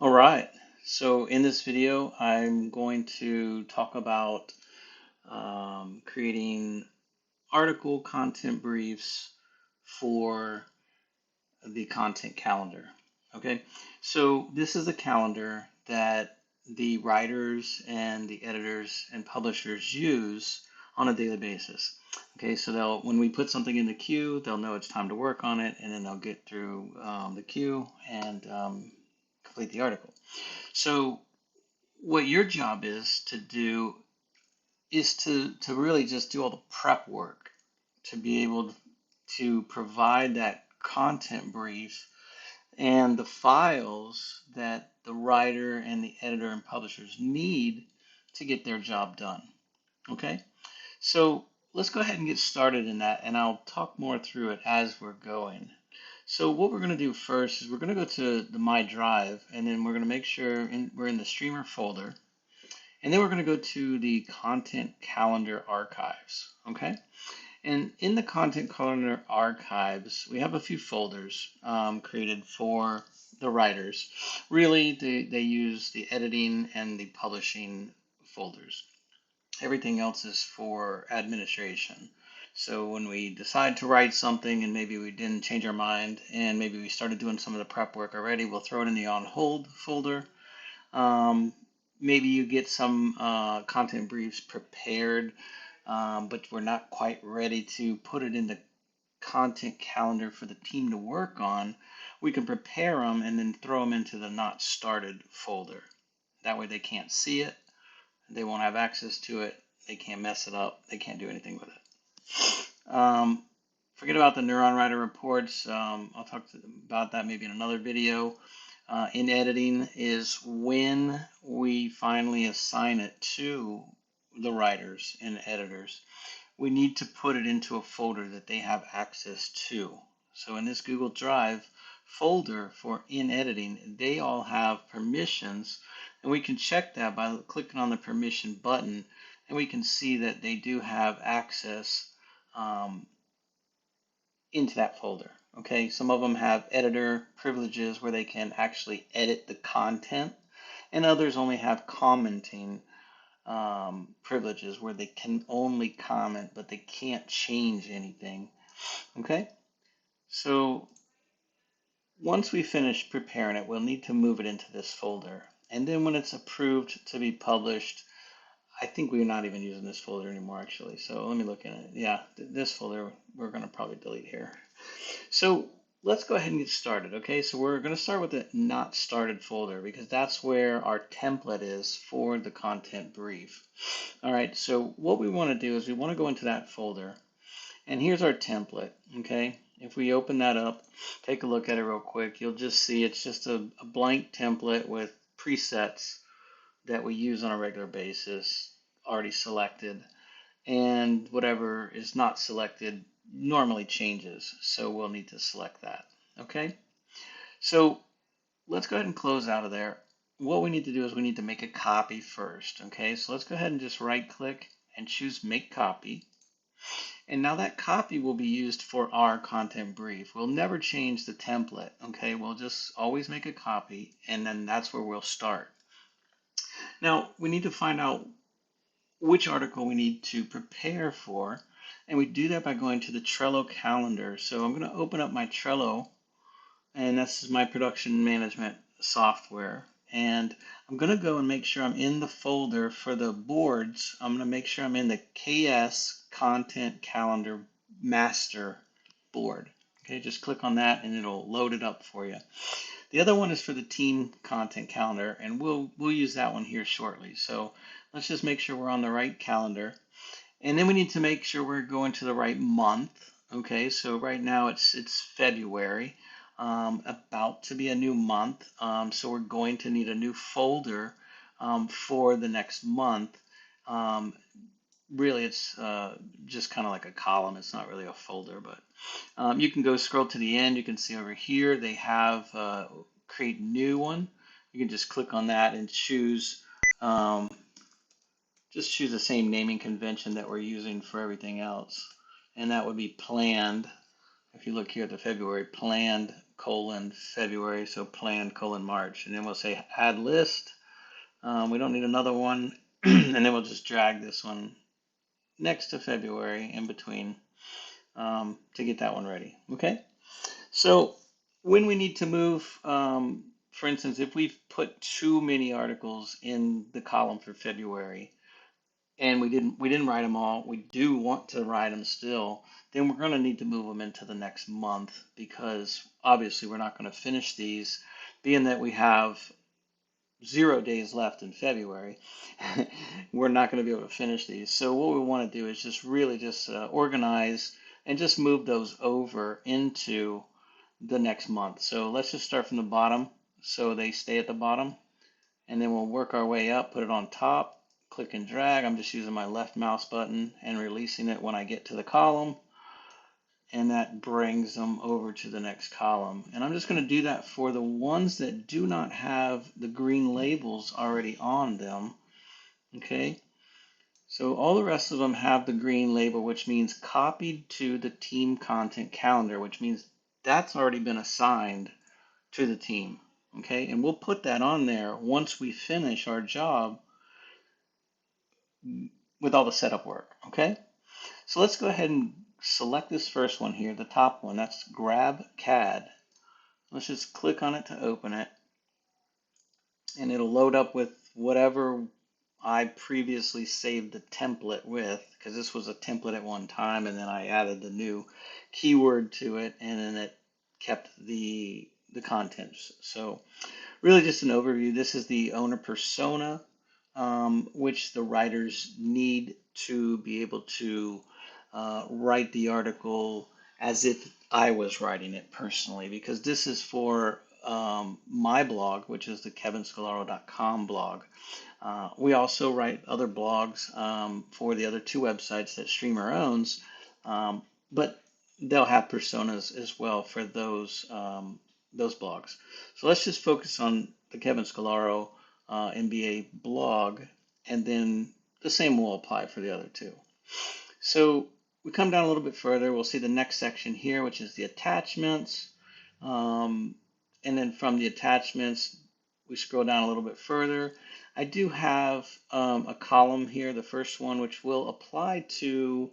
All right. So in this video, I'm going to talk about creating article content briefs for the content calendar. Okay. So this is a calendar that the writers and the editors and publishers use on a daily basis. Okay. So when we put something in the queue, they'll know it's time to work on it, and then they'll get through the queue and complete the article. So what your job is to do is to really just do all the prep work to be able to provide that content brief and the files that the writer and the editor and publishers need to get their job done. Okay, so let's go ahead and get started in that, and I'll talk more through it as we're going. So what we're going to do first is we're going to go to the My Drive, and then we're going to make sure we're in the Streamer folder. And then we're going to go to the content calendar archives, okay? And in the content calendar archives, we have a few folders created for the writers. Really, they use the editing and the publishing folders. Everything else is for administration. So when we decide to write something and maybe we didn't change our mind and maybe we started doing some of the prep work already, we'll throw it in the on hold folder. Um, Maybe you get some content briefs prepared, but we're not quite ready to put it in the content calendar for the team to work on. We can prepare them and then throw them into the not started folder. That way they can't see it, they won't have access to it, they can't mess it up, they can't do anything with it. Forget about the NeuronWriter reports. I'll talk about that maybe in another video. In editing is when we finally assign it to the writers and editors. We need to put it into a folder that they have access to. So in this Google Drive folder for in editing, they all have permissions, and we can check that by clicking on the permission button, and we can see that they do have access um, into that folder. Okay, some of them have editor privileges where they can actually edit the content, and others only have commenting privileges where they can only comment but they can't change anything. Okay, so once we finish preparing it, we'll need to move it into this folder. And then when it's approved to be published, I think we're not even using this folder anymore actually. So let me look at it. Yeah, this folder we're going to probably delete here. So let's go ahead and get started. Okay, so we're going to start with the not started folder because that's where our template is for the content brief. All right, so what we want to do is we want to go into that folder, and here's our template. Okay, if we open that up, take a look at it real quick, you'll just see it's just a blank template with presets that we use on a regular basis already selected, and whatever is not selected normally changes, so we'll need to select that. Okay, so let's go ahead and close out of there. What we need to do is we need to make a copy first. Okay, so let's go ahead and just right click and choose make copy, and now that copy will be used for our content brief. We'll never change the template. Okay, we'll just always make a copy, and then that's where we'll start. Now we need to find out which article we need to prepare for. And we do that by going to the Trello calendar. So I'm going to open up my Trello, and this is my production management software. And I'm going to go and make sure I'm in the folder for the boards. I'm going to make sure I'm in the KS Content Calendar Master board. Okay, just click on that and it'll load it up for you. The other one is for the team content calendar, and we'll use that one here shortly. So let's just make sure we're on the right calendar. And then we need to make sure we're going to the right month. Okay, so right now it's February, about to be a new month. So we're going to need a new folder for the next month. Really, it's just kind of like a column. It's not really a folder, but you can go scroll to the end. You can see over here they have create new one. You can just click on that and choose um, just choose the same naming convention that we're using for everything else, and that would be planned. If you look here at the February planned colon February, so plan colon March, and then we'll say add list. We don't need another one, and then we'll just drag this one next to February in between to get that one ready. Okay, so when we need to move, for instance, if we've put too many articles in the column for February, and we didn't write them all, we do want to write them still, then we're going to need to move them into the next month, because obviously we're not going to finish these, being that we have 0 days left in February. We're not going to be able to finish these. So what we want to do is just really just organize and just move those over into the next month. So let's just start from the bottom so they stay at the bottom, and then we'll work our way up, put it on top, click and drag. I'm just using my left mouse button and releasing it when I get to the column, and that brings them over to the next column. And I'm just going to do that for the ones that do not have the green labels already on them. Okay, so all the rest of them have the green label, which means copied to the team content calendar, which means that's already been assigned to the team. Okay, and we'll put that on there once we finish our job with all the setup work. Okay, so let's go ahead and select this first one here, the top one. That's grab CAD. Let's just click on it to open it, and it'll load up with whatever I previously saved the template with, because this was a template at one time, and then I added the new keyword to it, and then it kept the contents. So really just an overview. This is the owner persona, which the writers need to be able to write the article as if I was writing it personally, because this is for my blog, which is the kevinscolaro.com blog. We also write other blogs for the other two websites that Streamer owns, but they'll have personas as well for those blogs. So let's just focus on the Kevin Scalaro MBA blog, and then the same will apply for the other two. So we come down a little bit further, we'll see the next section here, which is the attachments. And then from the attachments, we scroll down a little bit further. I do have a column here, the first one, which will apply to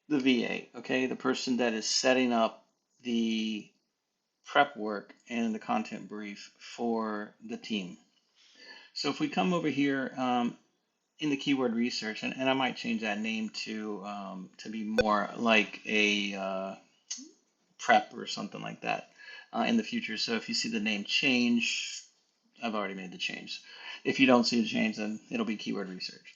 the VA, okay, the person that is setting up the prep work and the content brief for the team. So if we come over here in the keyword research, and I might change that name to be more like a prep or something like that in the future. So if you see the name change, I've already made the change. If you don't see the change, then it'll be keyword research.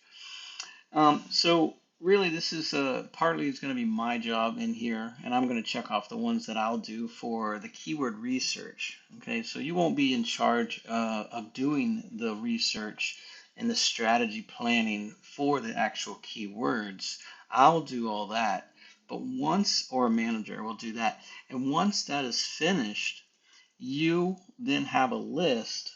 So really, this is partly it's going to be my job in here, and I'm going to check off the ones that I'll do for the keyword research. Okay, so you won't be in charge of doing the research and the strategy planning for the actual keywords. I'll do all that, but or a manager will do that. And once that is finished, you then have a list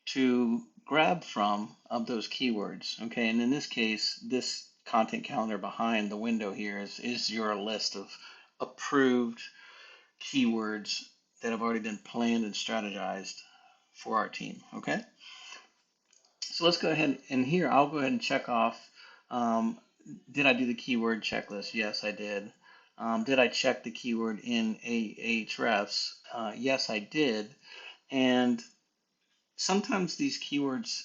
to grab from of those keywords. Okay, and in this case, this content calendar behind the window here is your list of approved keywords that have already been planned and strategized for our team. Okay, so let's go ahead, and here I'll go ahead and check off, did I do the keyword checklist? Yes, I did. Did I check the keyword in Ahrefs? Yes, I did. And sometimes these keywords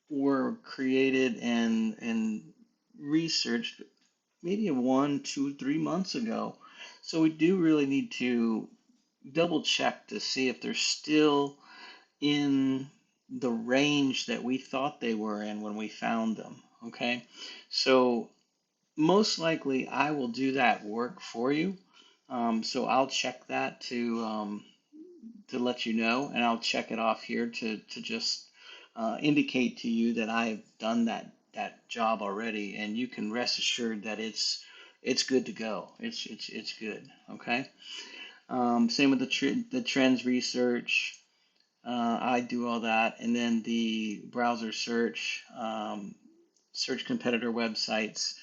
were created and researched maybe 1, 2, 3 months ago. So we do really need to double check to see if they're still in the range that we thought they were in when we found them. Okay, so most likely I will do that work for you. So I'll check that to let you know, and I'll check it off here to just indicate to you that I've done that job already, and you can rest assured that it's good to go. It's good. Okay. Same with the trends research. I do all that, and then the browser search, search competitor websites,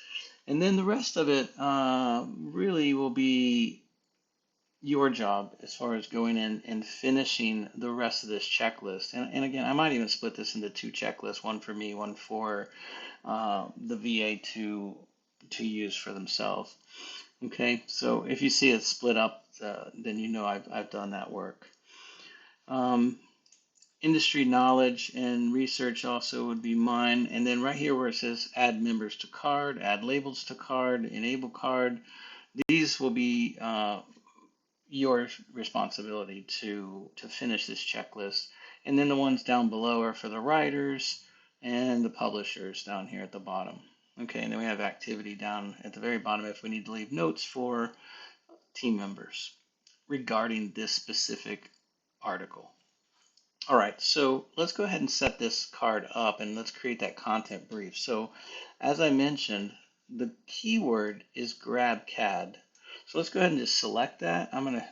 and then the rest of it really will be your job as far as going in and finishing the rest of this checklist. And again, I might even split this into two checklists, one for me, one for the VA to use for themselves. Okay, so if you see it split up, then you know I've done that work. Um, Industry knowledge and research also would be mine. And then right here where it says add members to card, add labels to card, enable card, these will be your responsibility to finish this checklist. And then the ones down below are for the writers and the publishers down here at the bottom. Okay, and then we have activity down at the very bottom if we need to leave notes for team members regarding this specific article. All right, so let's go ahead and set this card up and let's create that content brief. So as I mentioned, the keyword is grab CAD. So let's go ahead and just select that. I'm going to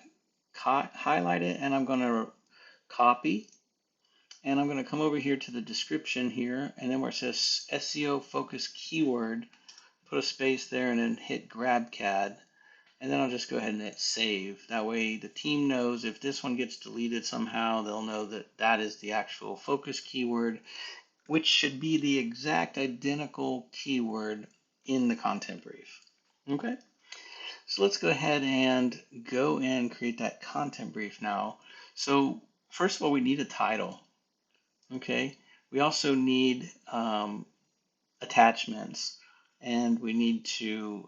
highlight it and I'm going to copy, and I'm going to come over here to the description here, and then where it says SEO focus keyword, put a space there and then hit grab CAD. And then I'll just go ahead and hit save. That way the team knows if this one gets deleted somehow, they'll know that that is the actual focus keyword, which should be the exact identical keyword in the content brief. Okay, so let's go ahead and go and create that content brief now. So first of all, we need a title. Okay, we also need attachments, and we need to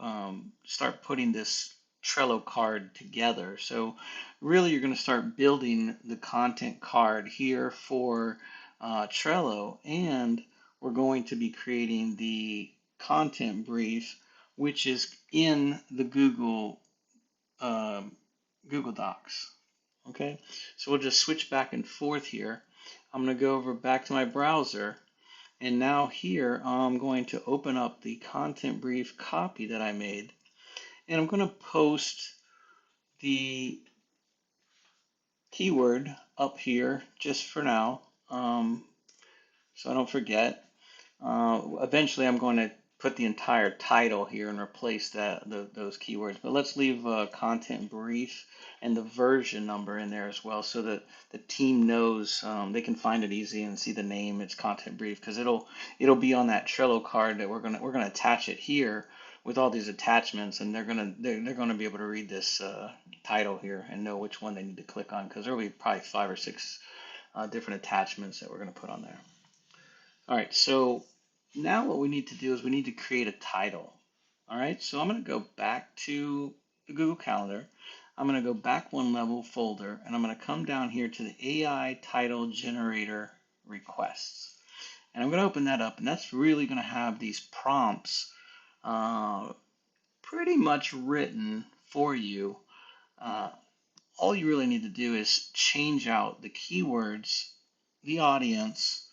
start putting this Trello card together. So really you're going to start building the content card here for Trello, and we're going to be creating the content brief, which is in the Google Docs. Okay, so we'll just switch back and forth here. I'm going to go over back to my browser, and now here I'm going to open up the content brief copy that I made, and I'm going to post the keyword up here just for now, so I don't forget. Eventually I'm going to put the entire title here and replace those keywords, but let's leave content brief and the version number in there as well, so that the team knows they can find it easy and see the name. It's content brief because it'll be on that Trello card that we're gonna attach it here with all these attachments, and they're gonna be able to read this title here and know which one they need to click on, because there'll be probably 5 or 6 different attachments that we're gonna put on there. All right, so now what we need to do is we need to create a title. All right, so I'm going to go back to the Google Calendar. I'm going to go back one level folder, and I'm going to come down here to the AI title generator requests. And I'm going to open that up, and that's really going to have these prompts pretty much written for you. All you really need to do is change out the keywords, the audience,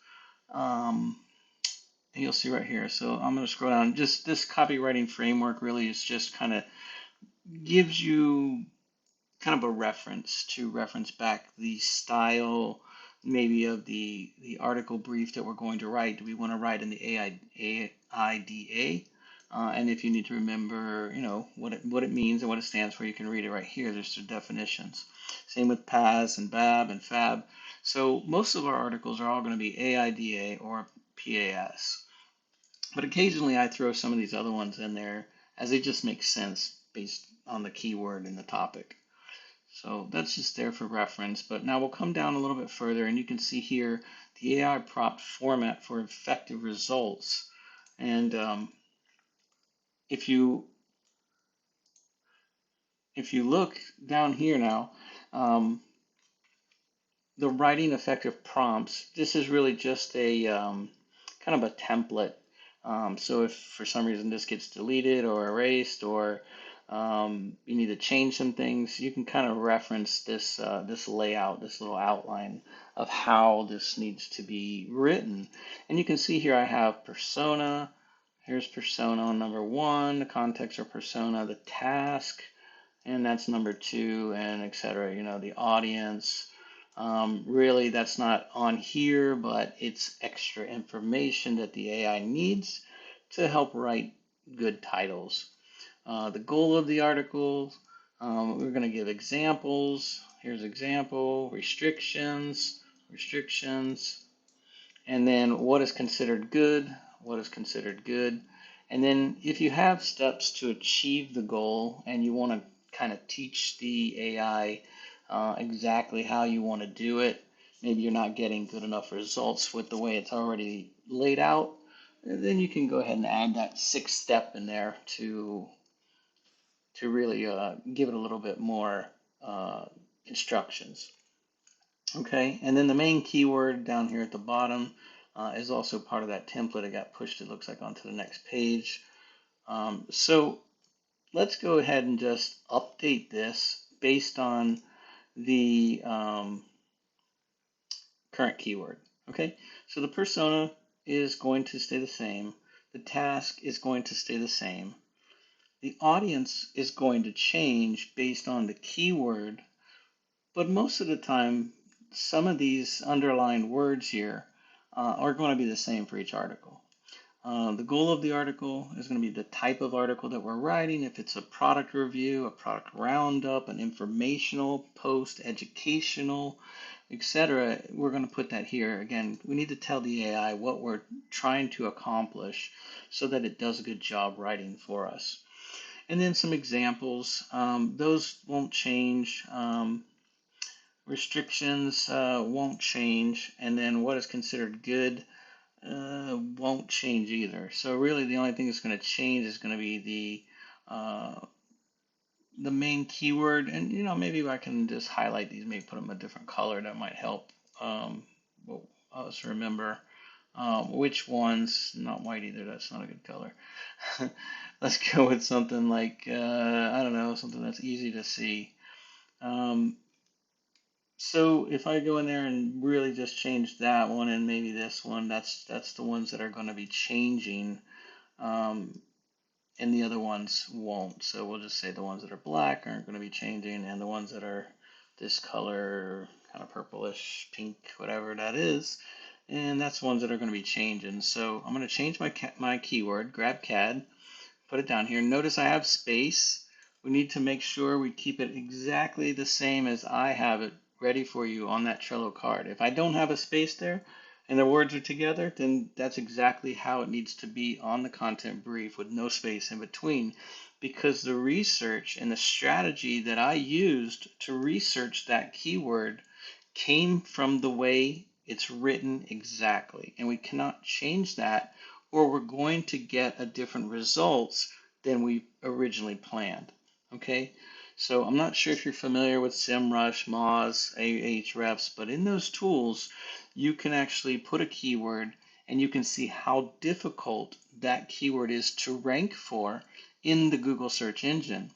and you'll see right here. So I'm going to scroll down. Just this copywriting framework really is just kind of gives you kind of a reference to reference back the style maybe of the article brief that we're going to write. Do we want to write in the AIDA? And if you need to remember, what it means and what it stands for, you can read it right here. There's the definitions. Same with PAS and BAB and FAB. So most of our articles are all going to be AIDA or PAS. But occasionally I throw some of these other ones in there as they just make sense based on the keyword and the topic. So that's just there for reference. But now we'll come down a little bit further, and you can see here the AI prompt format for effective results. And if you look down here now, the writing effective prompts, this is really just a kind of a template. So if for some reason this gets deleted or erased, or you need to change some things, you can kind of reference this this layout, this little outline of how this needs to be written. And you can see here I have persona. Here's persona number 1, the context or persona, the task, and that's number 2, and etc. The audience. Really, that's not on here, but it's extra information that the AI needs to help write good titles. The goal of the article, We're going to give examples. Here's example, restrictions, and then what is considered good, what is considered good. And then if you have steps to achieve the goal and you want to kind of teach the AI exactly how you want to do it, maybe you're not getting good enough results with the way it's already laid out, then you can go ahead and add that sixth step in there to really give it a little bit more uh, instructions. Okay, and then the main keyword down here at the bottom is also part of that template. It got pushed, it looks like, onto the next page. So let's go ahead and just update this based on the current keyword. Okay, so the persona is going to stay the same. The task is going to stay the same. The audience is going to change based on the keyword, but most of the time, some of these underlined words here are going to be the same for each article. The goal of the article is going to be the type of article that we're writing. If it's a product review, a product roundup, an informational post, educational, etc., we're going to put that here. Again, we need to tell the AI what we're trying to accomplish so that it does a good job writing for us. And then some examples. Those won't change. Restrictions won't change, and then what is considered good won't change either. So really, the only thing that's going to change is going to be the main keyword, and maybe I can just highlight these, maybe put them a different color. That might help us remember which ones. Not white either. That's not a good color. Let's go with something like I don't know, something that's easy to see. Um, So if I go in there and really just change that one and maybe this one, that's the ones that are going to be changing, um, and the other ones won't. So we'll just say the ones that are black aren't going to be changing, and the ones that are this color, kind of purplish, pink, whatever that is, and that's the ones that are going to be changing. So I'm going to change my keyword, grab CAD, put it down here. Notice I have space. We need to make sure we keep it exactly the same as I have it ready for you on that Trello card. If I don't have a space there and the words are together, then that's exactly how it needs to be on the content brief with no space in between, because the research and the strategy that I used to research that keyword came from the way it's written exactly. And we cannot change that, or we're going to get a different results than we originally planned. Okay, so I'm not sure if you're familiar with SEMrush, Moz, Ahrefs, but in those tools, you can actually put a keyword and you can see how difficult that keyword is to rank for in the Google search engine.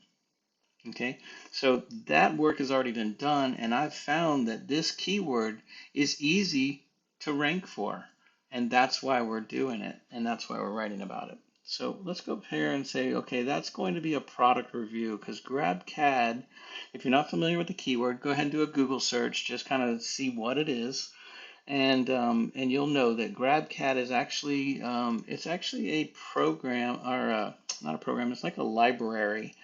Okay, so that work has already been done, and I've found that this keyword is easy to rank for, and that's why we're doing it, and that's why we're writing about it. So let's go up here and say, okay, that's going to be a product review, because grab CAD, if you're not familiar with the keyword, go ahead and do a Google search, just kind of see what it is, and you'll know that GrabCAD is actually it's actually a program, or not a program, it's like a library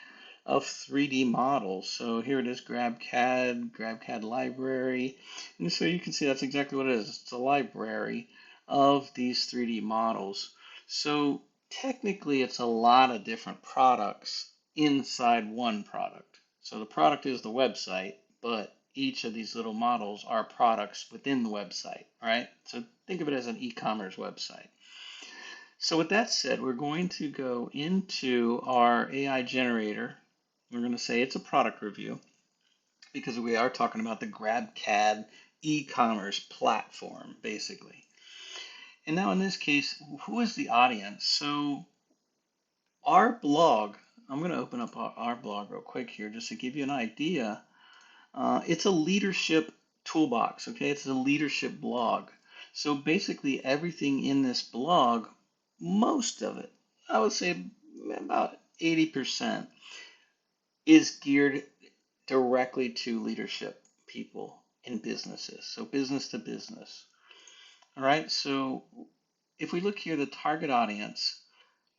of 3D models. So here it is, GrabCAD library. And so you can see that's exactly what it is. It's a library of these 3D models. So technically it's a lot of different products inside one product. So the product is the website, but each of these little models are products within the website, right? So think of it as an e-commerce website. So with that said, we're going to go into our AI generator. We're going to say it's a product review because we are talking about the GrabCAD e-commerce platform, basically. And now in this case, who is the audience? So our blog, I'm going to open up our blog real quick here just to give you an idea. It's a leadership toolbox, okay? It's a leadership blog. So basically everything in this blog, most of it, I would say about 80%, is geared directly to leadership people in businesses, so business to business. All right, so if we look here, the target audience,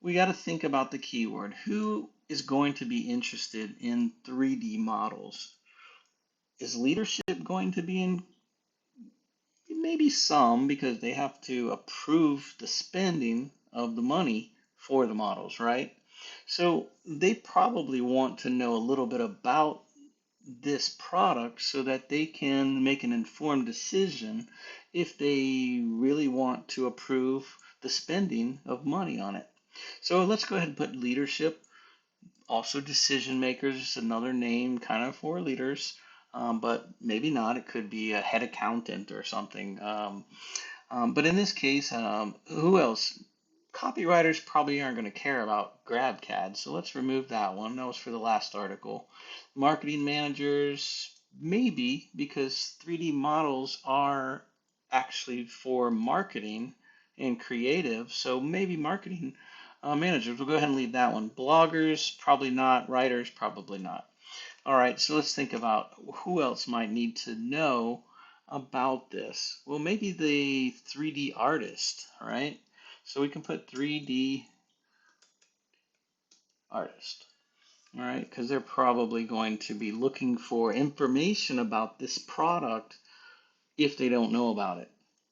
we got to think about the keyword. Who is going to be interested in 3D models? Is leadership going to be in? Maybe some, because they have to approve the spending of the money for the models, right? So they probably want to know a little bit about this product so that they can make an informed decision if they really want to approve the spending of money on it. So let's go ahead and put leadership. Also, decision makers is another name kind of for leaders, but maybe not. It could be a head accountant or something. But in this case, who else? Copywriters probably aren't going to care about GrabCAD, so let's remove that one. That was for the last article. Marketing managers, maybe, because 3D models are actually for marketing and creative, so maybe marketing managers. We'll go ahead and leave that one. Bloggers, probably not. Writers, probably not. All right, so let's think about who else might need to know about this. Well, maybe the 3D artist, all right? So we can put 3D artist, all right? Because they're probably going to be looking for information about this product if they don't know about it.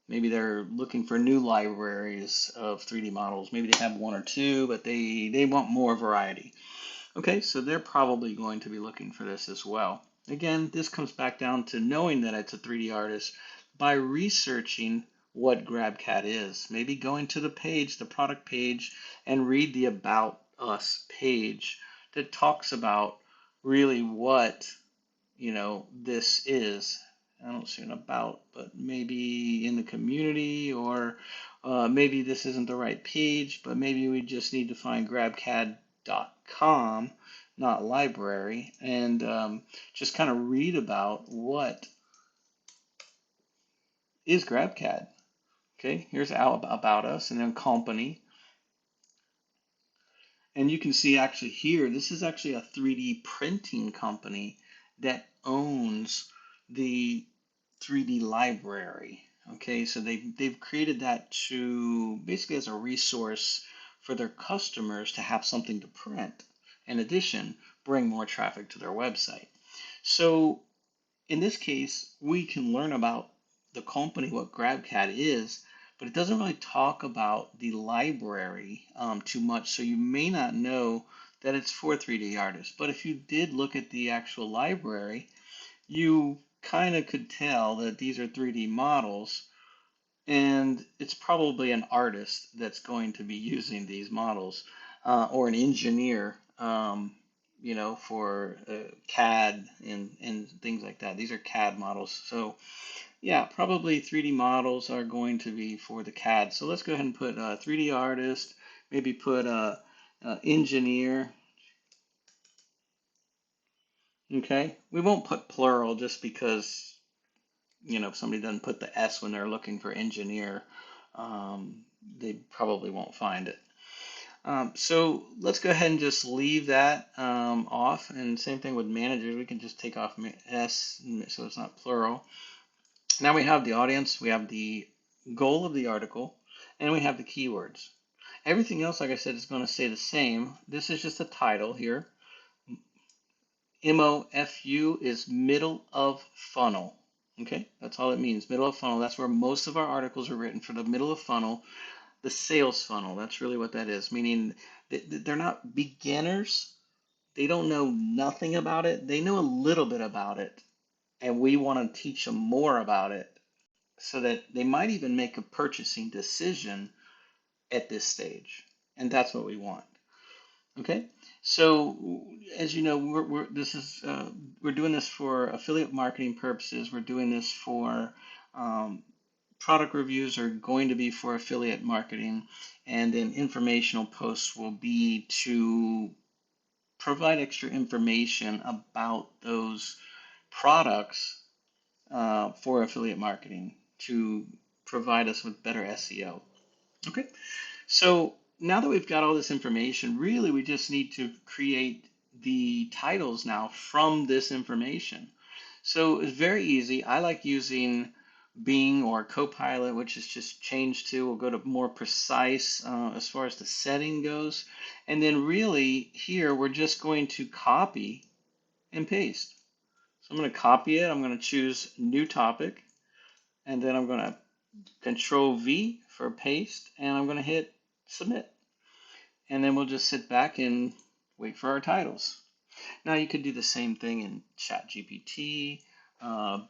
Maybe they're looking for new libraries of 3D models. Maybe they have one or two, but they want more variety. Okay, so they're probably going to be looking for this as well. Again, this comes back down to knowing that it's a 3D artist by researching what GrabCAD is. Maybe going to the page, the product page, and read the About Us page that talks about really what, this is. I don't see an about, but maybe in the community, or maybe this isn't the right page, but maybe we just need to find grabcad.com, not library, and just kind of read about what is GrabCAD. Okay, here's about us, and then company. And you can see actually here, this is actually a 3D printing company that owns the 3D library. Okay, so they've created that to basically as a resource for their customers to have something to print. In addition, bring more traffic to their website. So in this case, we can learn about the company, what GrabCAD is, but it doesn't really talk about the library too much. So you may not know that it's for 3D artists. But if you did look at the actual library, you kind of could tell that these are 3D models, and it's probably an artist that's going to be using these models, or an engineer, for CAD and things like that. These are CAD models. So yeah, probably 3D models are going to be for the CAD. So let's go ahead and put 3D artist, maybe put engineer. Okay, we won't put plural just because if somebody doesn't put the S when they're looking for engineer, they probably won't find it. So let's go ahead and just leave that off. And same thing with managers. We can just take off S so it's not plural. Now we have the audience, we have the goal of the article, and we have the keywords. Everything else, like I said, is going to stay the same. This is just a title here. MOFU is middle of funnel. Okay, that's all it means, middle of funnel. That's where most of our articles are written, for the middle of funnel, the sales funnel. That's really what that is, meaning they're not beginners. They don't know nothing about it. They know a little bit about it, and we want to teach them more about it so that they might even make a purchasing decision at this stage. And that's what we want. Okay, so as you know, we're doing this for affiliate marketing purposes. We're doing this for product reviews are going to be for affiliate marketing, and then informational posts will be to provide extra information about those products for affiliate marketing to provide us with better SEO. Okay, so now that we've got all this information, really we just need to create the titles now from this information. So it's very easy. I like using Bing or Copilot, which is just changed to. We'll go to more precise as far as the setting goes. And then really here, we're just going to copy and paste. So I'm going to copy it. I'm going to choose new topic, and then I'm going to Control V for paste, and I'm going to hit submit. And then we'll just sit back and wait for our titles. Now you could do the same thing in ChatGPT, uh,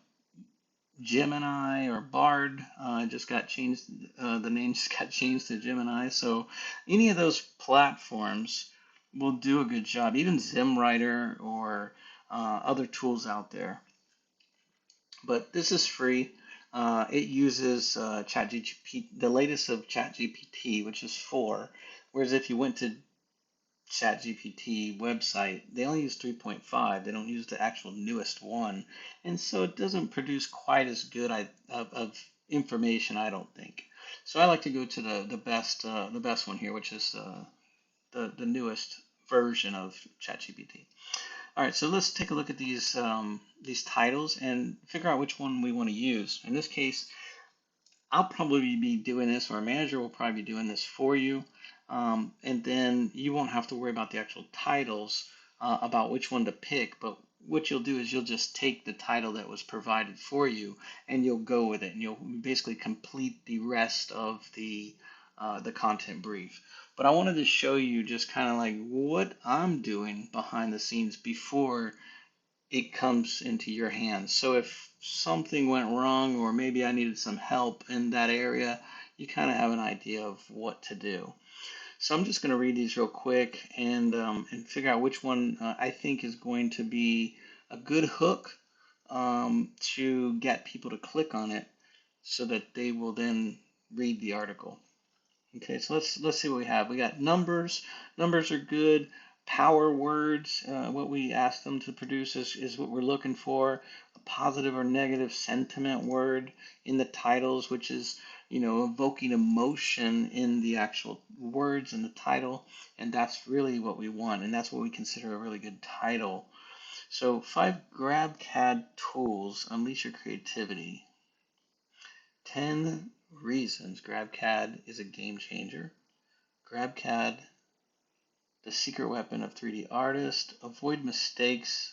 Gemini, or Bard. Just got changed. The name just got changed to Gemini. So any of those platforms will do a good job. Even ZimWriter or other tools out there. But this is free. It uses ChatGPT, the latest of ChatGPT, which is 4. Whereas if you went to ChatGPT website, they only use 3.5. They don't use the actual newest one, and so it doesn't produce quite as good of information, I don't think. So I like to go to the best one here, which is the newest version of ChatGPT. All right, so let's take a look at these titles and figure out which one we want to use. In this case, I'll probably be doing this, or a manager will probably be doing this for you. And then you won't have to worry about the actual titles, about which one to pick. But what you'll do is you'll just take the title that was provided for you and you'll go with it. And you'll basically complete the rest of the content brief. But I wanted to show you just kind of like what I'm doing behind the scenes before it comes into your hands. So if something went wrong, or maybe I needed some help in that area, you kind of have an idea of what to do. So I'm just going to read these real quick and figure out which one I think is going to be a good hook to get people to click on it so that they will then read the article. Okay, so let's see what we have. We got numbers. Numbers are good. Power words, what we ask them to produce is what we're looking for. A positive or negative sentiment word in the titles, which is, evoking emotion in the actual words in the title. And that's really what we want. And that's what we consider a really good title. So 5 GrabCAD tools, unleash your creativity. 10 reasons GrabCAD is a game changer. GrabCAD, the secret weapon of 3D artists. Avoid mistakes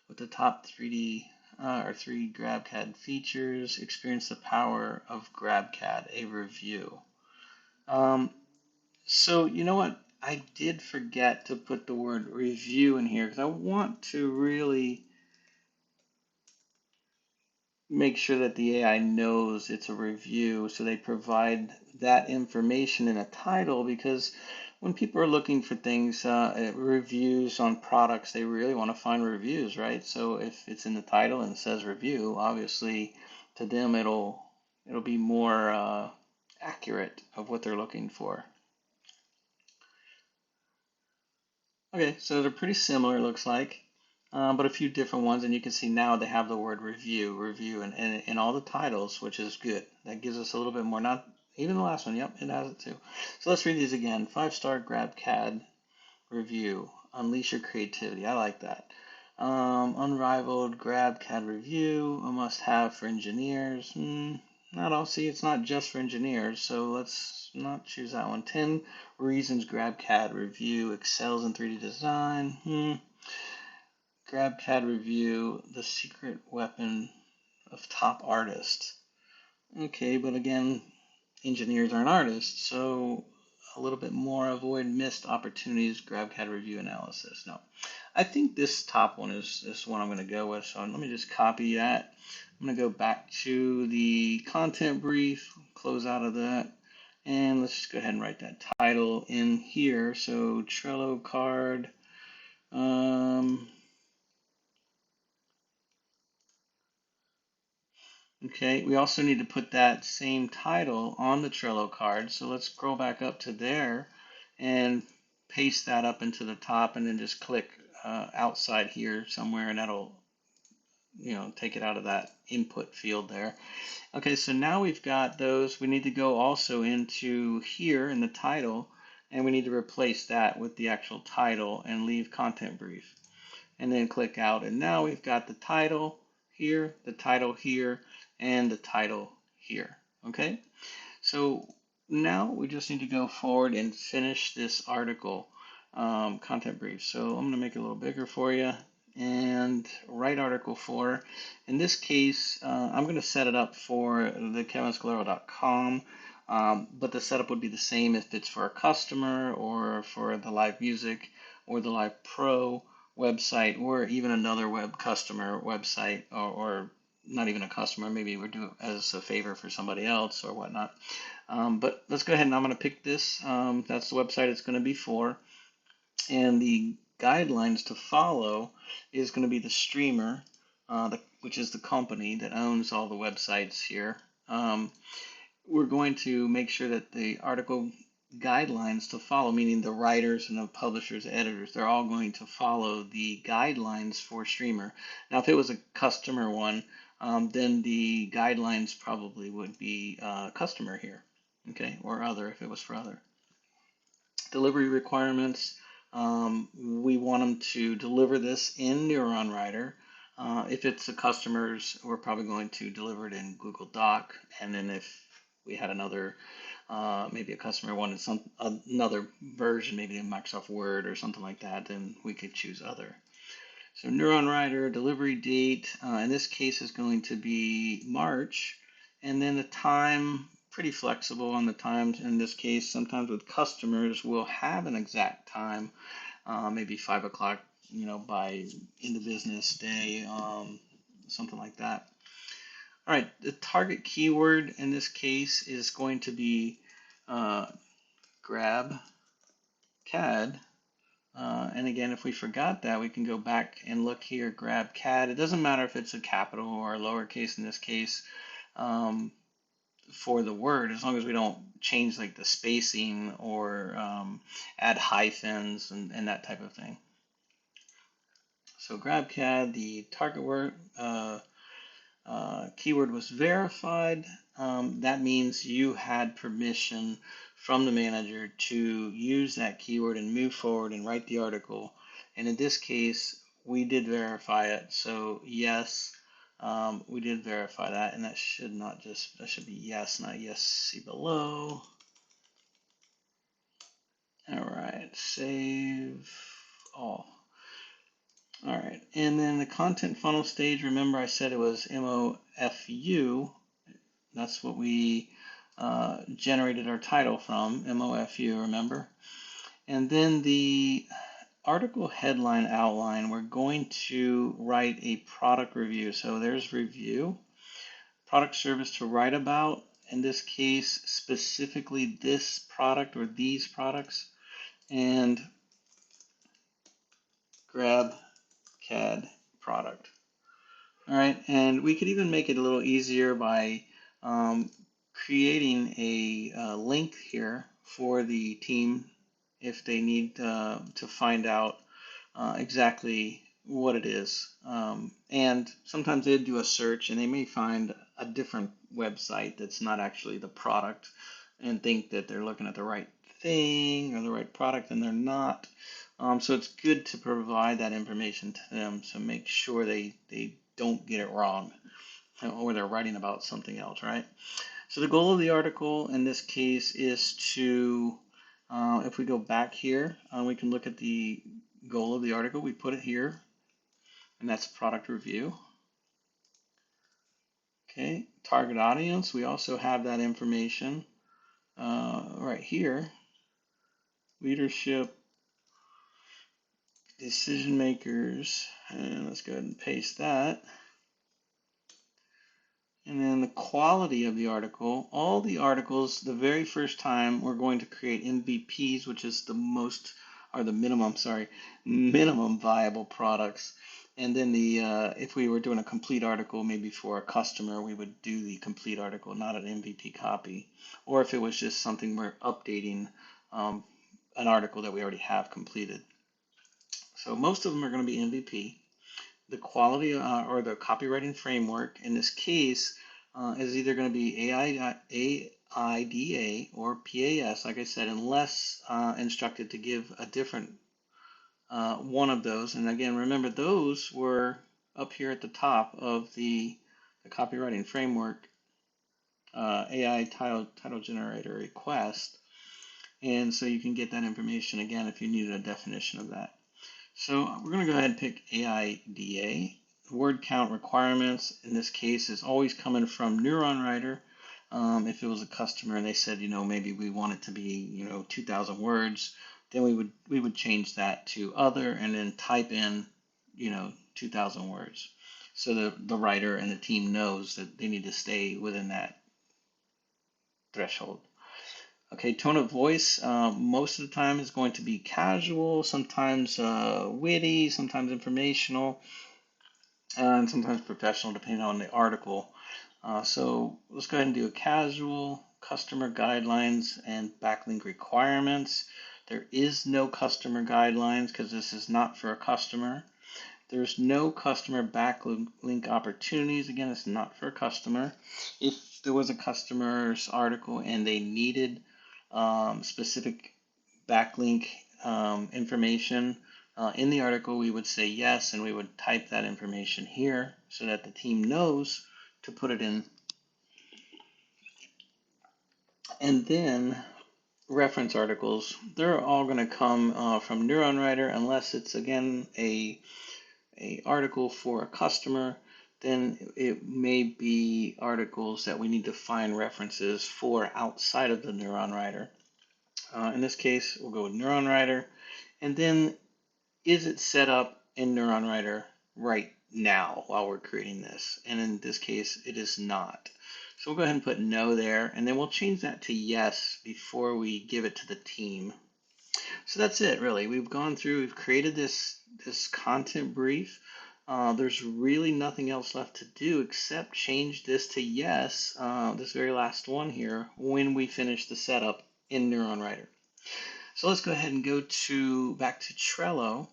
with the top 3 GrabCAD features. Experience the power of GrabCAD, a review. So you know what? I did forget to put the word review in here because I want to really make sure that the AI knows it's a review, so they provide that information in a title, because when people are looking for things, reviews on products, they really want to find reviews, right? So if it's in the title and it says review, obviously to them it'll be more accurate of what they're looking for. Okay, so they're pretty similar, it looks like. But a few different ones, and you can see now they have the word review, and in all the titles, which is good. That gives us a little bit more. Not even the last one. Yep, it has it too. So let's read these again. 5-star GrabCAD review. Unleash your creativity. I like that. Unrivaled GrabCAD review. A must-have for engineers. Not all. See, it's not just for engineers. So let's not choose that one. 10 reasons GrabCAD review excels in 3D design. GrabCAD review, the secret weapon of top artists. Okay, but again, engineers aren't artists, so a little bit more. Avoid missed opportunities, GrabCAD review analysis. No, I think this top one is one I'm going to go with, so let me just copy that. I'm going to go back to the content brief, close out of that, and let's just go ahead and write that title in here. So Trello card. Okay, we also need to put that same title on the Trello card. So let's scroll back up to there and paste that up into the top, and then just click outside here somewhere, and that'll, take it out of that input field there. Okay, so now we've got those. We need to go also into here in the title, and we need to replace that with the actual title and leave content brief. And then click out, and now we've got the title here, and the title here. Okay, so now we just need to go forward and finish this article content brief. So I'm going to make it a little bigger for you and write article 4. In this case, I'm going to set it up for the kevinscalero.com, but the setup would be the same if it's for a customer or for the Live Music or the Live Pro website or even another web customer website or not even a customer, maybe we're doing it as a favor for somebody else or whatnot. But let's go ahead and I'm going to pick this. That's the website it's going to be for. And the guidelines to follow is going to be the streamer, which is the company that owns all the websites here. We're going to make sure that the article guidelines to follow, meaning the writers and the publishers, editors, they're all going to follow the guidelines for streamer. Now, if it was a customer one, then the guidelines probably would be customer here, okay, or other if it was for other. Delivery requirements, we want them to deliver this in NeuronWriter. If it's the customers, we're probably going to deliver it in Google Doc, and then if we had another, maybe a customer wanted another version, maybe in Microsoft Word or something like that, then we could choose other. So NeuronWriter, delivery date, in this case is going to be March, and then the time, pretty flexible on the times. In this case, sometimes with customers, we'll have an exact time, maybe 5 o'clock, by end of business day, something like that. All right, the target keyword in this case is going to be grab CAD. And again, if we forgot that, we can go back and look here, grab CAD. It doesn't matter if it's a capital or a lowercase in this case for the word, as long as we don't change like the spacing or add hyphens and that type of thing. So grab CAD, the target word keyword was verified. That means you had permission from the manager to use that keyword and move forward and write the article. And in this case, we did verify it. So yes, we did verify that, and that should be yes, not yes. See below. All right, save all. All right, and then the content funnel stage, remember I said it was MOFU. That's what we generated our title from, MOFU, remember? And then the article headline outline, we're going to write a product review. So there's review, product service to write about, in this case, specifically this product or these products, and grab CAD product. All right, and we could even make it a little easier by creating a link here for the team if they need to find out exactly what it is. And sometimes they do a search and they may find a different website that's not actually the product and think that they're looking at the right thing or the right product, and they're not. So it's good to provide that information to them, so make sure they don't get it wrong or they're writing about something else, right? So the goal of the article in this case is to, if we go back here, we can look at the goal of the article. We put it here, and that's product review. Okay, target audience, we also have that information right here. Leadership, decision makers, and let's go ahead and paste that. And then the quality of the article, all the articles, the very first time we're going to create MVPs, which is the most, or the minimum viable products. And then if we were doing a complete article, maybe for a customer, we would do the complete article, not an MVP copy. Or if it was just something we're updating an article that we already have completed. So most of them are going to be MVP. The quality or the copywriting framework in this case is either going to be AIDA or PAS, like I said, unless instructed to give a different one of those. And again, remember those were up here at the top of the the copywriting framework AI title generator request. And so you can get that information again if you need a definition of that. So we're going to go ahead and pick AIDA. Word count requirements in this case is always coming from NeuronWriter. If it was a customer and they said, maybe we want it to be, 2,000 words, then we would change that to other and then type in, 2,000 words. So the writer and the team knows that they need to stay within that threshold. Okay, tone of voice, most of the time is going to be casual, sometimes witty, sometimes informational, and sometimes professional, depending on the article. So let's go ahead and do a casual, customer guidelines and backlink requirements. There is no customer guidelines because this is not for a customer. There's no customer backlink opportunities. Again, it's not for a customer. If there was a customer's article and they needed specific backlink information in the article, we would say yes, and we would type that information here so that the team knows to put it in. And then reference articles, they're all going to come from NeuronWriter unless it's, again, a article for a customer. Then it may be articles that we need to find references for outside of the NeuronWriter. In this case, we'll go with NeuronWriter. And then, is it set up in NeuronWriter right now while we're creating this? And in this case, it is not. So we'll go ahead and put no there, and then we'll change that to yes before we give it to the team. So that's it, really. We've gone through, we've created this content brief. There's really nothing else left to do except change this to yes, this very last one here, when we finish the setup in NeuronWriter. So let's go ahead and go back to Trello.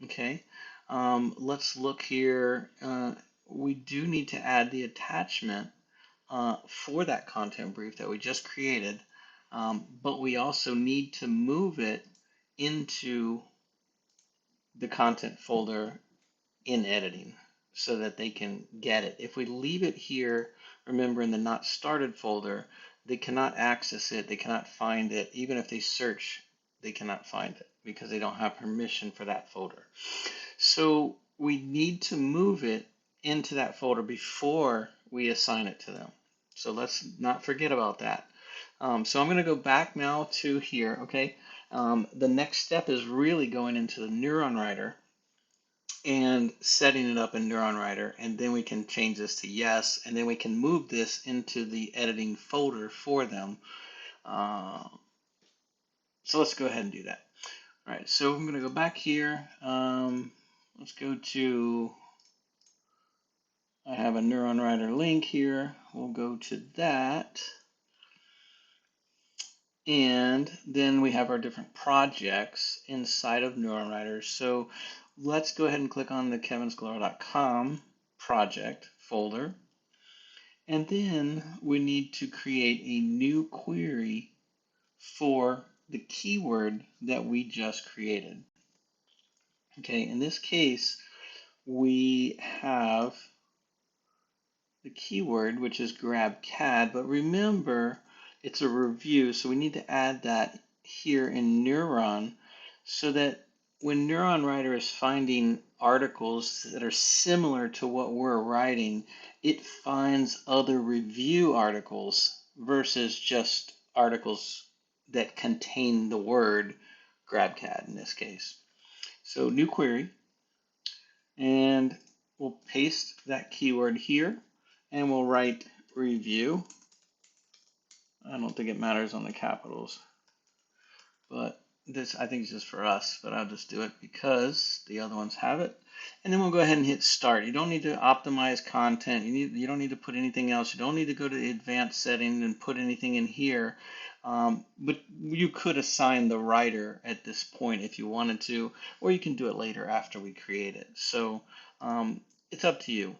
Okay, let's look here. We do need to add the attachment for that content brief that we just created, but we also need to move it into the content folder in editing so that they can get it. If we leave it here, remember in the not started folder, they cannot access it, they cannot find it. Even if they search, they cannot find it because they don't have permission for that folder. So we need to move it into that folder before we assign it to them. So let's not forget about that. So I'm going to go back now to here, okay? The next step is really going into the NeuronWriter and setting it up in NeuronWriter, and then we can change this to yes, and then we can move this into the editing folder for them. So let's go ahead and do that. All right, so I'm going to go back here. Let's go to, I have a NeuronWriter link here. We'll go to that. And then we have our different projects inside of NeuronWriter. So let's go ahead and click on the kevinscalera.com project folder. And then we need to create a new query for the keyword that we just created. Okay, in this case, we have the keyword, which is grab CAD, but remember, it's a review, so we need to add that here in Neuron so that when NeuronWriter is finding articles that are similar to what we're writing, it finds other review articles versus just articles that contain the word GrabCAD in this case. So new query, and we'll paste that keyword here, and we'll write review. I don't think it matters on the capitals, but this I think is just for us, but I'll just do it because the other ones have it. And then we'll go ahead and hit start. You don't need to optimize content. You don't need to put anything else. You don't need to go to the advanced settings and put anything in here. But you could assign the writer at this point if you wanted to, or you can do it later after we create it. So it's up to you.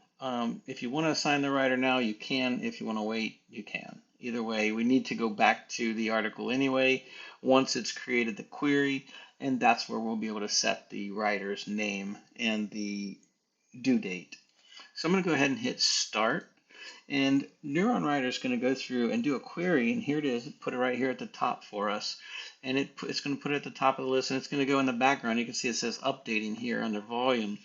If you want to assign the writer now, you can. If you want to wait, you can. Either way, we need to go back to the article anyway once it's created the query, and that's where we'll be able to set the writer's name and the due date. So I'm going to go ahead and hit start. And NeuronWriter is going to go through and do a query, and here it is. Put it right here at the top for us, and it's going to put it at the top of the list, and it's going to go in the background. You can see it says updating here under volume.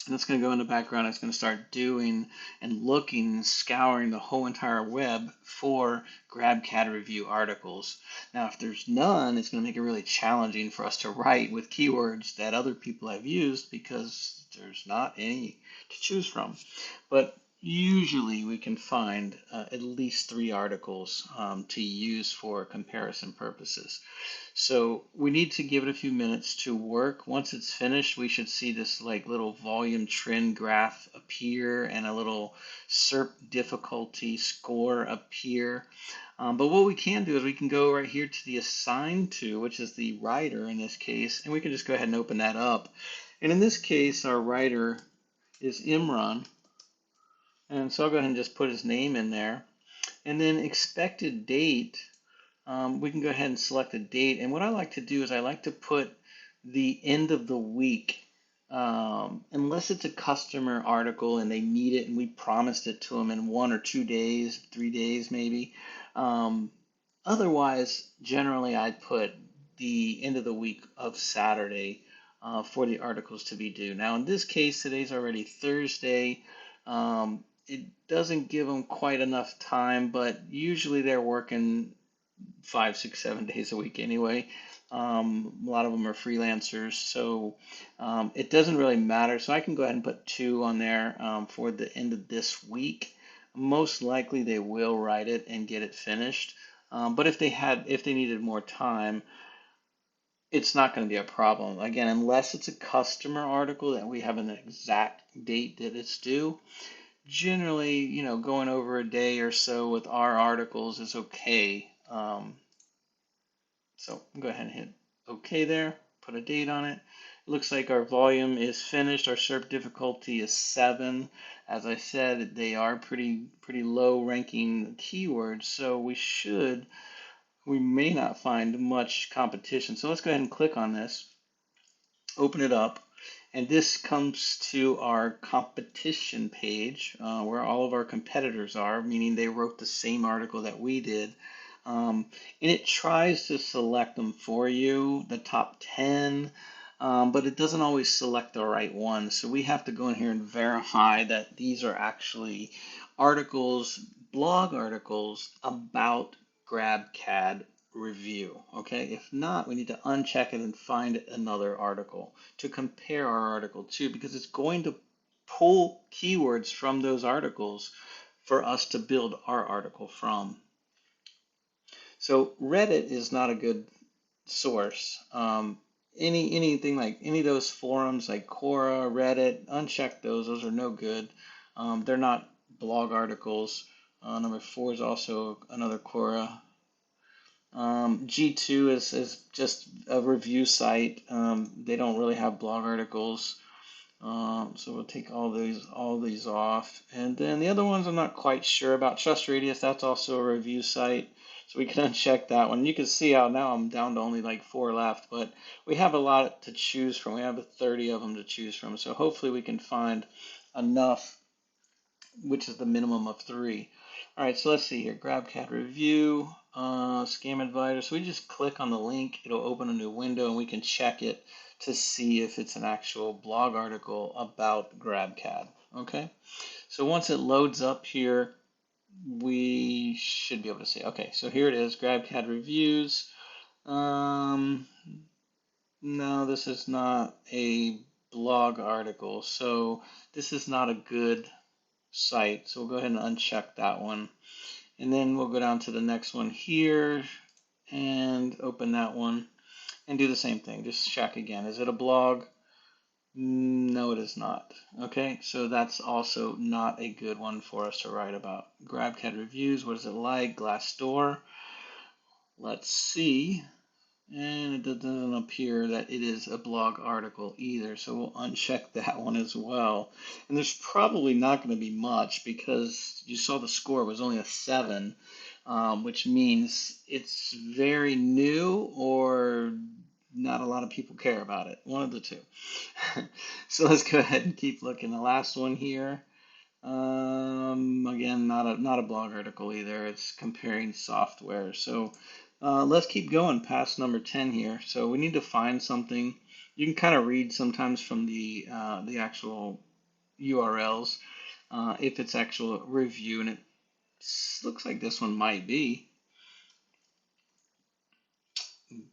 And it's going to go in the background. It's going to start doing and looking, scouring the whole entire web for GrabCAD review articles. Now, if there's none, it's going to make it really challenging for us to write with keywords that other people have used because there's not any to choose from. But usually we can find at least 3 articles to use for comparison purposes. So we need to give it a few minutes to work. Once it's finished, we should see this like little volume trend graph appear and a little SERP difficulty score appear. But what we can do is we can go right here to the assigned to, which is the writer in this case, and we can just go ahead and open that up. And in this case, our writer is Imran. And so I'll go ahead and just put his name in there. And then expected date. We can go ahead and select a date. And what I like to do is I like to put the end of the week, unless it's a customer article and they need it and we promised it to them in 1 or 2 days, 3 days maybe. Otherwise, generally I'd put the end of the week of Saturday for the articles to be due. Now in this case, today's already Thursday. It doesn't give them quite enough time, but usually they're working 5, 6, 7 days a week anyway. A lot of them are freelancers, so it doesn't really matter. So I can go ahead and put 2 on there for the end of this week. Most likely they will write it and get it finished. But if they needed more time, it's not going to be a problem. Again, unless it's a customer article that we have an exact date that it's due. Generally, going over a day or so with our articles is okay. So go ahead and hit OK there, put a date on it. It looks like our volume is finished. Our SERP difficulty is 7. As I said, they are pretty low ranking keywords, so we may not find much competition. So let's go ahead and click on this, open it up, and this comes to our competition page where all of our competitors are, meaning they wrote the same article that we did. And it tries to select them for you, the top 10, but it doesn't always select the right one. So we have to go in here and verify that these are actually articles, blog articles about GrabCAD review. Okay, if not, we need to uncheck it and find another article to compare our article to, because it's going to pull keywords from those articles for us to build our article from. So Reddit is not a good source. Anything like any of those forums like Quora, Reddit, uncheck those. Those are no good. They're not blog articles. Number 4 is also another Quora. G2 is just a review site. They don't really have blog articles. So we'll take all these off. And then the other ones I'm not quite sure about. Trust Radius, that's also a review site. So we can uncheck that one. You can see how now I'm down to only like 4 left, but we have a lot to choose from. We have 30 of them to choose from. So hopefully we can find enough, which is the minimum of 3. All right, so let's see here. GrabCAD review, scam advisor. So we just click on the link. It'll open a new window and we can check it to see if it's an actual blog article about GrabCAD. Okay, so once it loads up here, we should be able to see. Okay, so here it is, GrabCAD reviews. No, this is not a blog article, so this is not a good site. So we'll go ahead and uncheck that one. And then we'll go down to the next one here and open that one and do the same thing. Just check again. Is it a blog? No, it is not. Okay, so that's also not a good one for us to write about. GrabCAD reviews, what is it like? Glassdoor. Let's see. And it doesn't appear that it is a blog article either, so we'll uncheck that one as well. And there's probably not going to be much because you saw the score was only a 7, which means it's very new or not a lot of people care about it. One of the two. So let's go ahead and keep looking. The last one here. Again, not a blog article either. It's comparing software. So let's keep going past number 10 here. So we need to find something. You can kind of read sometimes from the actual URLs if it's actual review, and it looks like this one might be,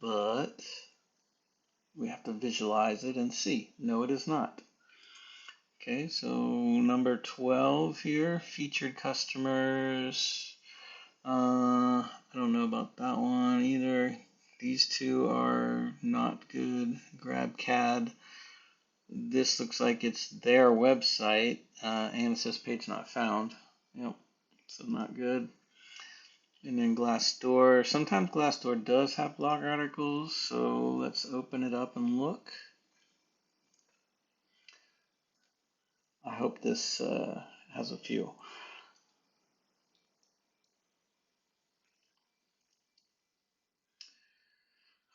but we have to visualize it and see. No, it is not. Okay, so number 12 here, featured customers. I don't know about that one either. These two are not good. GrabCAD. This looks like it's their website, and it says page not found. Yep, so not good. And then Glassdoor. Sometimes Glassdoor does have blog articles, so let's open it up and look. I hope this has a few.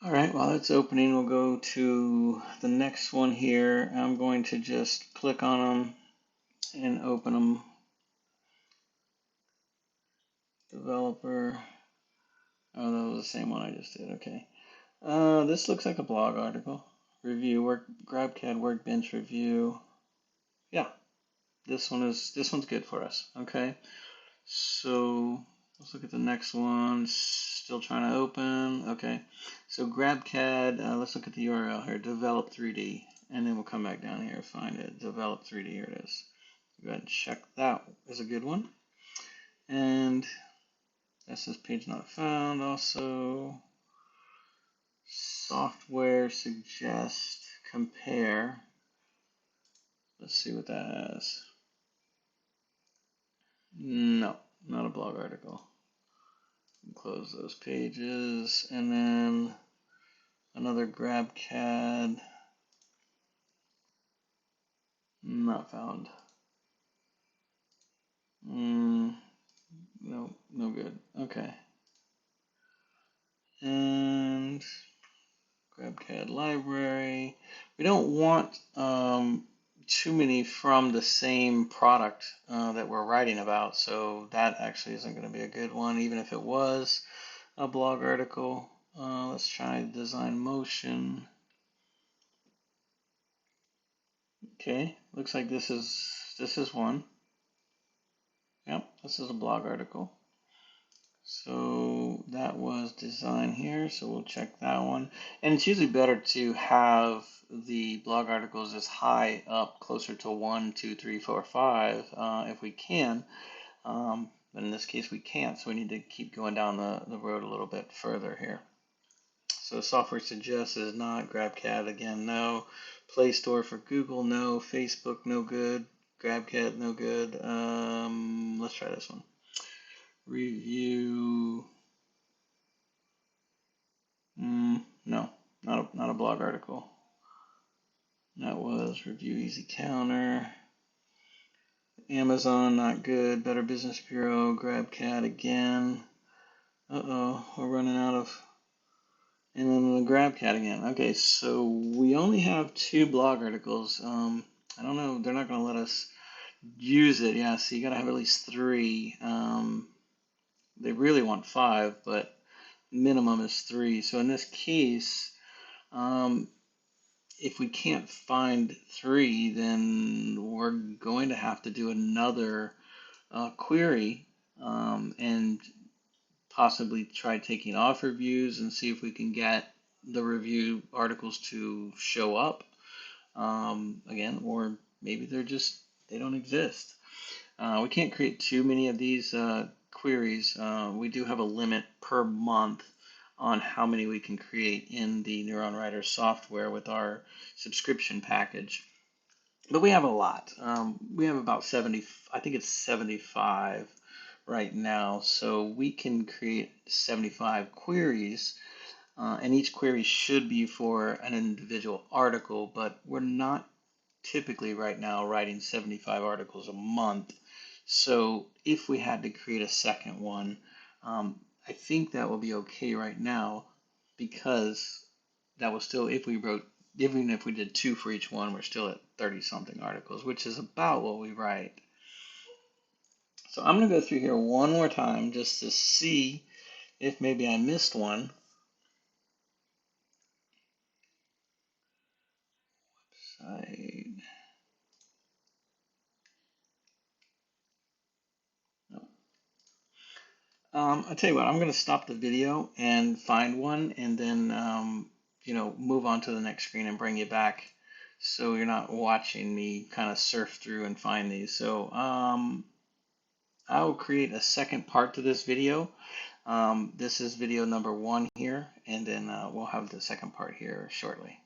All right, while it's opening, we'll go to the next one here. I'm going to just click on them and open them. Developer. Oh, that was the same one I just did. Okay. This looks like a blog article. Review GrabCAD Workbench review. Yeah, this one's good for us. Okay. So let's look at the next one. Still trying to open. Okay. So GrabCAD. Let's look at the URL here. Develop 3D, and then we'll come back down here and find it. Develop 3D. Here it is. Go ahead and check that is a good one. And that says page not found. Also, software suggest compare. Let's see what that has. No, not a blog article. Close those pages, and then another GrabCAD. Not found. No, no good. Okay. And GrabCAD library. We don't want too many from the same product that we're writing about, so that actually isn't going to be a good one, even if it was a blog article. Let's try design motion. Okay, looks like this is one. Yep, this is a blog article. So that was design here, so we'll check that one. And it's usually better to have the blog articles as high up, closer to 1, 2, 3, 4, 5, if we can. But in this case, we can't, so we need to keep going down the road a little bit further here. So software suggests is not. GrabCAD, again, no. Play Store for Google, no. Facebook, no good. GrabCAD, no good. Let's try this one. Review. No, not a blog article. That was Review Easy Counter. Amazon, not good. Better Business Bureau. GrabCAD again. Uh-oh, we're running out of. And then the GrabCAD again. Okay, so we only have 2 blog articles. I don't know. They're not going to let us use it. Yeah, so you got to have at least 3. They really want 5, but minimum is 3. So in this case, if we can't find 3, then we're going to have to do another query and possibly try taking off reviews and see if we can get the review articles to show up again, or maybe they don't exist. We can't create too many of these queries. We do have a limit per month on how many we can create in the NeuronWriter software with our subscription package. But we have a lot. We have about 70, I think it's 75 right now. So we can create 75 queries, and each query should be for an individual article, but we're not typically right now writing 75 articles a month. So if we had to create a second one, I think that will be okay right now, because that will still, if we wrote, even if we did 2 for each one, we're still at 30 something articles, which is about what we write. So I'm going to go through here one more time just to see if maybe I missed one. Side. No. I'll tell you what, I'm going to stop the video and find one and then, move on to the next screen and bring you back so you're not watching me kind of surf through and find these. So I will create a second part to this video. This is video number 1 here, and then we'll have the second part here shortly.